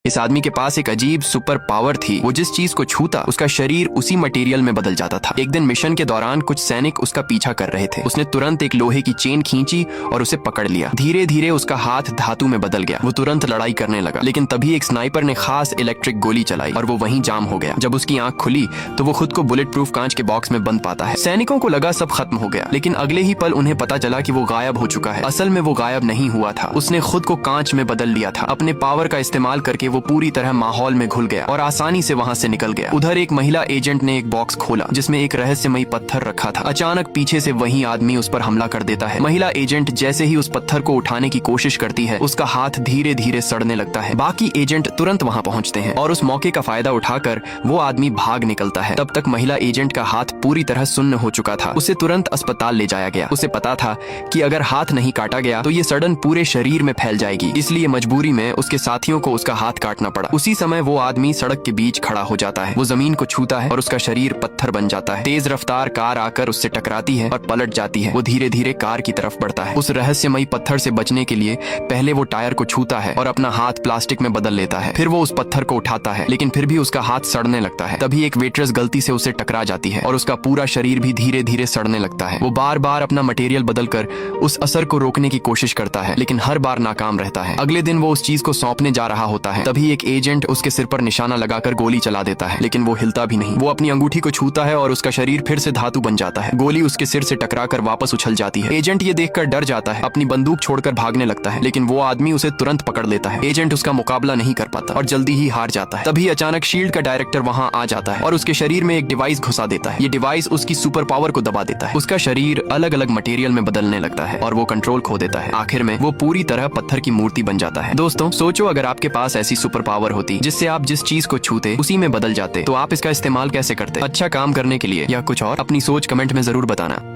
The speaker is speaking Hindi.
इस आदमी के पास एक अजीब सुपर पावर थी। वो जिस चीज को छूता उसका शरीर उसी मटेरियल में बदल जाता था। एक दिन मिशन के दौरान कुछ सैनिक उसका पीछा कर रहे थे। उसने तुरंत एक लोहे की चेन खींची और उसे पकड़ लिया। धीरे धीरे उसका हाथ धातु में बदल गया। वो तुरंत लड़ाई करने लगा, लेकिन तभी एक स्नाइपर ने खास इलेक्ट्रिक गोली चलाई और वो वहीं जाम हो गया। जब उसकी आंख खुली तो वो खुद को बुलेट प्रूफ कांच के बॉक्स में बंद पाता है। सैनिकों को लगा सब खत्म हो गया, लेकिन अगले ही पल उन्हें पता चला कि वो गायब हो चुका है। असल में वो गायब नहीं हुआ था, उसने खुद को कांच में बदल लिया था। अपने पावर का इस्तेमाल करके वो पूरी तरह माहौल में घुल गया और आसानी से वहां से निकल गया। उधर एक महिला एजेंट ने एक बॉक्स खोला जिसमें एक रहस्यमयी पत्थर रखा था। अचानक पीछे से वही आदमी उस पर हमला कर देता है। महिला एजेंट जैसे ही उस पत्थर को उठाने की कोशिश करती है, उसका हाथ धीरे धीरे सड़ने लगता है। बाकी एजेंट तुरंत वहां पहुंचते हैं और उस मौके का फायदा उठाकर वो आदमी भाग निकलता है। तब तक महिला एजेंट का हाथ पूरी तरह सुन्न हो चुका था। उसे तुरंत अस्पताल ले जाया गया। उसे पता था कि अगर हाथ नहीं काटा गया तो ये सड़न पूरे शरीर में फैल जाएगी, इसलिए मजबूरी में उसके साथियों को उसका हाथ काटना पड़ा। उसी समय वो आदमी सड़क के बीच खड़ा हो जाता है। वो जमीन को छूता है और उसका शरीर पत्थर बन जाता है। तेज रफ्तार कार आकर उससे टकराती है और पलट जाती है। वो धीरे धीरे कार की तरफ बढ़ता है। उस रहस्यमयी पत्थर से बचने के लिए पहले वो टायर को छूता है और अपना हाथ प्लास्टिक में बदल लेता है। फिर वो उस पत्थर को उठाता है, लेकिन फिर भी उसका हाथ सड़ने लगता है। तभी एक वेट्रेस गलती से उसे टकरा जाती है और उसका पूरा शरीर भी धीरे धीरे सड़ने लगता है। वो बार बार अपना मटेरियल बदलकर उस असर को रोकने की कोशिश करता है, लेकिन हर बार नाकाम रहता है। अगले दिन वो उस चीज को सौंपने जा रहा होता है। तभी एक एजेंट उसके सिर पर निशाना लगाकर गोली चला देता है, लेकिन वो हिलता भी नहीं। वो अपनी अंगूठी को छूता है और उसका शरीर फिर से धातु बन जाता है। गोली उसके सिर से टकराकर वापस उछल जाती है। एजेंट ये देखकर डर जाता है, अपनी बंदूक छोड़कर भागने लगता है, लेकिन वो आदमी उसे तुरंत पकड़ लेता है। एजेंट उसका मुकाबला नहीं कर पाता और जल्दी ही हार जाता है। तभी अचानक शील्ड का डायरेक्टर वहां आ जाता है और उसके शरीर में एक डिवाइस घुसा देता है। ये डिवाइस उसकी सुपर पावर को दबा देता है। उसका शरीर अलग अलग मटेरियल में बदलने लगता है और वो कंट्रोल खो देता है। आखिर में वो पूरी तरह पत्थर की मूर्ति बन जाता है। दोस्तों, सोचो अगर आपके पास ऐसी सुपर पावर होती जिससे आप जिस चीज को छूते उसी में बदल जाते, तो आप इसका इस्तेमाल कैसे करते? अच्छा काम करने के लिए या कुछ और? अपनी सोच कमेंट में जरूर बताना।